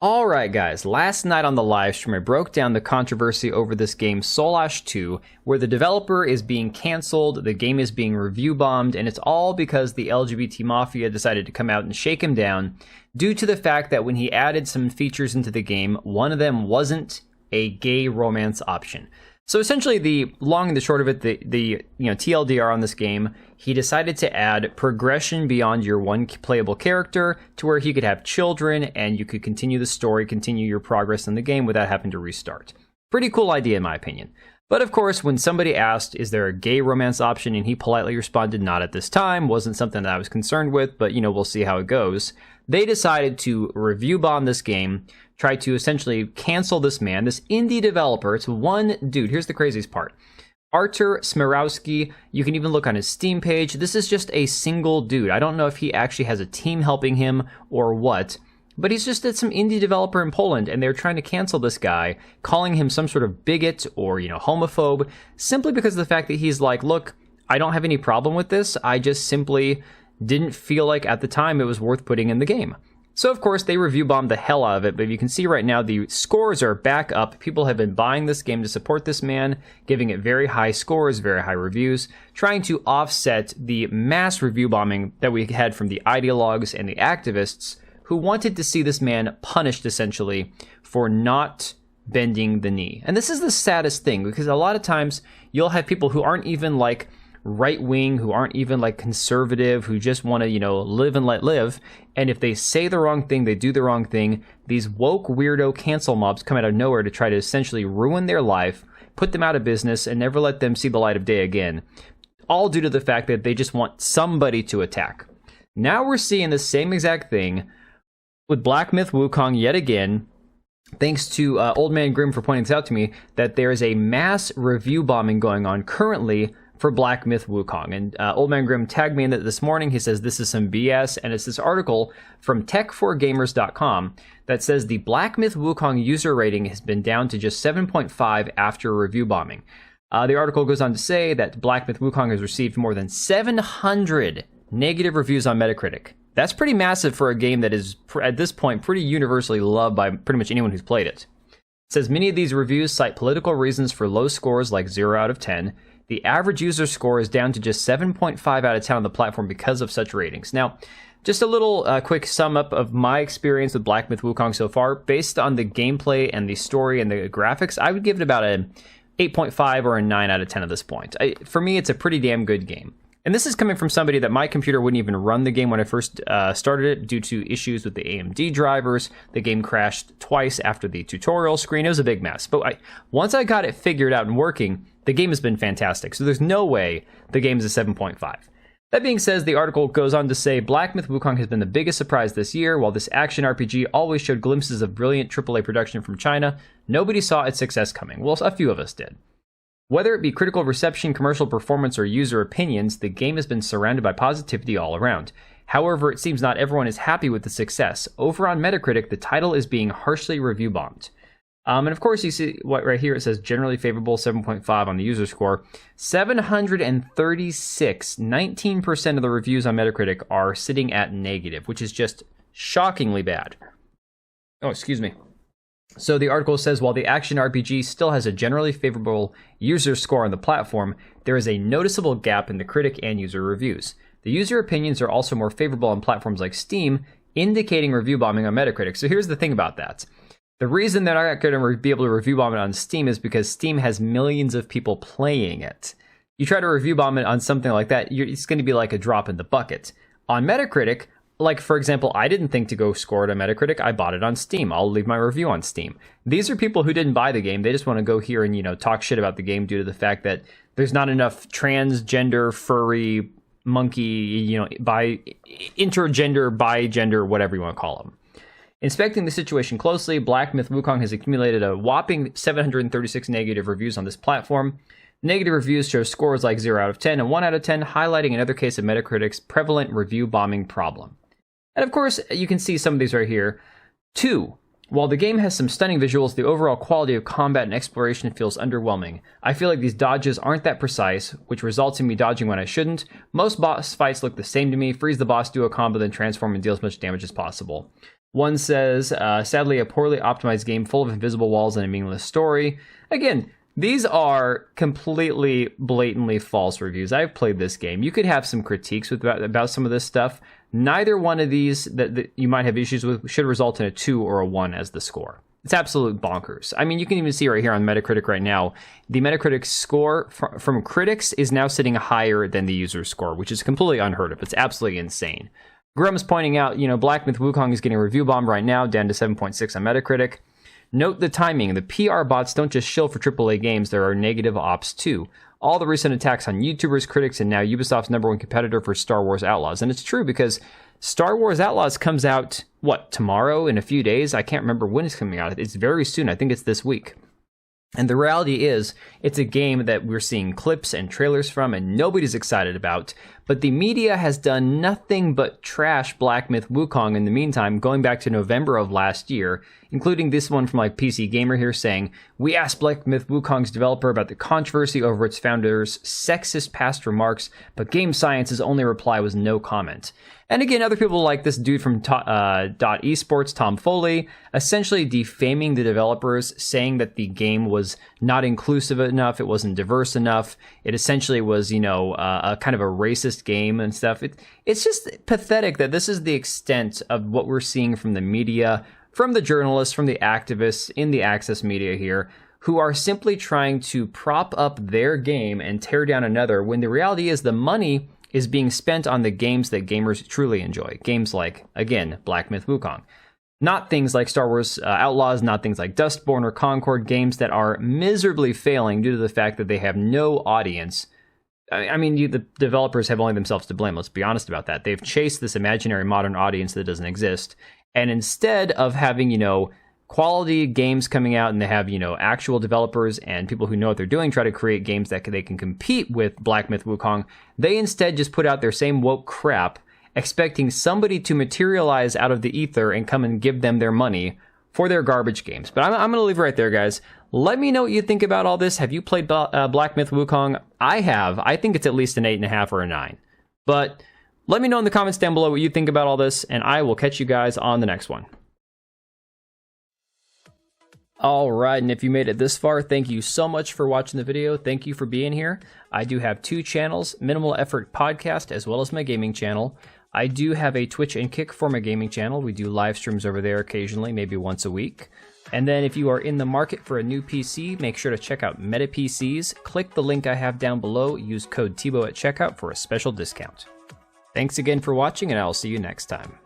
Alright guys, last night on the live stream I broke down the controversy over this game Soul Ash 2, where the developer is being cancelled, the game is being review bombed, and it's all because the LGBT Mafia decided to come out and shake him down due to the fact that when he added some features into the game, one of them wasn't a gay romance option. So essentially, the long and the short of it, the TLDR on this game, he decided to add progression beyond your one playable character to where he could have children and you could continue the story, continue your progress in the game without having to restart. Pretty cool idea in my opinion. But of course, when somebody asked, is there a gay romance option? And he politely responded, not at this time, wasn't something that I was concerned with, but we'll see how it goes. They decided to review bomb this game, try to essentially cancel this man, this indie developer. It's one dude. Here's the craziest part. Artur Smirowski, you can even look on his Steam page. This is just a single dude. I don't know if he actually has a team helping him or what, but he's just some indie developer in Poland, and they're trying to cancel this guy, calling him some sort of bigot or, homophobe, simply because of the fact that he's like, look, I don't have any problem with this. I just simply didn't feel like at the time it was worth putting in the game. So of course they review bombed the hell out of it, but you can see right now the scores are back up. People have been buying this game to support this man, giving it very high scores, very high reviews, trying to offset the mass review bombing that we had from the ideologues and the activists who wanted to see this man punished essentially for not bending the knee. And this is the saddest thing, because a lot of times you'll have people who aren't even like right-wing, who aren't even like conservative, who just want to, live and let live. And if they say the wrong thing, they do the wrong thing, these woke weirdo cancel mobs come out of nowhere to try to essentially ruin their life, put them out of business, and never let them see the light of day again. All due to the fact that they just want somebody to attack. Now we're seeing the same exact thing with Black Myth Wukong yet again. Thanks to Old Man Grimm for pointing this out to me, that there is a mass review bombing going on currently for Black Myth Wukong. And Old Man Grimm tagged me in it this morning. He says this is some BS, and it's this article from tech4gamers.com that says the Black Myth Wukong user rating has been down to just 7.5 after a review bombing. The article goes on to say that Black Myth Wukong has received more than 700 negative reviews on Metacritic. That's pretty massive for a game that is, at this point, pretty universally loved by pretty much anyone who's played it. It says many of these reviews cite political reasons for low scores like 0 out of 10. The average user score is down to just 7.5 out of 10 on the platform because of such ratings. Now, just a little quick sum up of my experience with Black Myth Wukong so far. Based on the gameplay and the story and the graphics, I would give it about a 8.5 or a 9 out of 10 at this point. For me, it's a pretty damn good game. And this is coming from somebody that my computer wouldn't even run the game when I first started it due to issues with the AMD drivers. The game crashed twice after the tutorial screen. It was a big mess. But once I got it figured out and working, the game has been fantastic. So there's no way the game is a 7.5. That being said, the article goes on to say, Black Myth Wukong has been the biggest surprise this year. While this action RPG always showed glimpses of brilliant AAA production from China, nobody saw its success coming. Well, a few of us did. Whether it be critical reception, commercial performance, or user opinions, the game has been surrounded by positivity all around. However, it seems not everyone is happy with the success. Over on Metacritic, the title is being harshly review bombed. And of course, you see what right here, it says generally favorable, 7.5 on the user score. 736, 19% of the reviews on Metacritic are sitting at negative, which is just shockingly bad. Oh, excuse me. So the article says, while the action RPG still has a generally favorable user score on the platform, there is a noticeable gap in the critic and user reviews. The user opinions are also more favorable on platforms like Steam, indicating review bombing on Metacritic. So here's the thing about that. The reason they're not going to be able to review bomb it on Steam is because Steam has millions of people playing it. You try to review bomb it on something like that, it's going to be like a drop in the bucket. On Metacritic, like, for example, I didn't think to go score it on Metacritic. I bought it on Steam. I'll leave my review on Steam. These are people who didn't buy the game. They just want to go here and, talk shit about the game due to the fact that there's not enough transgender, furry, monkey, intergender, bigender, whatever you want to call them. Inspecting the situation closely, Black Myth Wukong has accumulated a whopping 736 negative reviews on this platform. Negative reviews show scores like 0 out of 10 and 1 out of 10, highlighting another case of Metacritic's prevalent review bombing problem. And of course, you can see some of these right here. 2. While the game has some stunning visuals, the overall quality of combat and exploration feels underwhelming. I feel like these dodges aren't that precise, which results in me dodging when I shouldn't. Most boss fights look the same to me. Freeze the boss, do a combo, then transform and deal as much damage as possible. One says, sadly, a poorly optimized game full of invisible walls and a meaningless story. Again, these are completely, blatantly false reviews. I've played this game. You could have some critiques about some of this stuff. Neither one of these that you might have issues with should result in a 2 or a 1 as the score. It's absolute bonkers. I mean, you can even see right here on Metacritic right now, the Metacritic score from critics is now sitting higher than the user score, which is completely unheard of. It's absolutely insane. Grum's pointing out, Black Myth Wukong is getting a review bomb right now, down to 7.6 on Metacritic. Note the timing. The PR bots don't just shill for AAA games, there are negative ops too. All the recent attacks on YouTubers, critics, and now Ubisoft's #1 competitor for Star Wars Outlaws. And it's true because Star Wars Outlaws comes out, tomorrow, in a few days? I can't remember when it's coming out. It's very soon. I think it's this week. And the reality is, it's a game that we're seeing clips and trailers from and nobody's excited about, but the media has done nothing but trash Black Myth Wukong in the meantime, going back to November of last year, including this one from PC Gamer here saying, "We asked Black Myth Wukong's developer about the controversy over its founder's sexist past remarks, but Game Science's only reply was no comment." And again, other people like this dude from Dot Esports, Tom Foley, essentially defaming the developers, saying that the game was not inclusive enough, it wasn't diverse enough, it essentially was, a kind of a racist game and stuff. It's just pathetic that this is the extent of what we're seeing from the media, from the journalists, from the activists in the access media here, who are simply trying to prop up their game and tear down another, when the reality is the money is being spent on the games that gamers truly enjoy. Games like, again, Black Myth Wukong. Not things like Star Wars Outlaws, not things like Dustborn or Concord, games that are miserably failing due to the fact that they have no audience. I mean, the developers have only themselves to blame, let's be honest about that. They've chased this imaginary modern audience that doesn't exist, and instead of having, quality games coming out and they have, actual developers and people who know what they're doing try to create games that they can compete with Black Myth Wukong, they instead just put out their same woke crap, expecting somebody to materialize out of the ether and come and give them their money for their garbage games. But I'm going to leave it right there, guys. Let me know what you think about all this. Have you played Black Myth Wukong? I have. I think it's at least an 8.5 or a 9. But let me know in the comments down below what you think about all this, and I will catch you guys on the next one. Alright, and if you made it this far, thank you so much for watching the video. Thank you for being here. I do have 2 channels, Minimal Effort Podcast, as well as my gaming channel. I do have a Twitch and Kick for my gaming channel. We do live streams over there occasionally, maybe once a week. And then if you are in the market for a new PC, make sure to check out Meta PCs. Click the link I have down below. Use code TBO at checkout for a special discount. Thanks again for watching, and I will see you next time.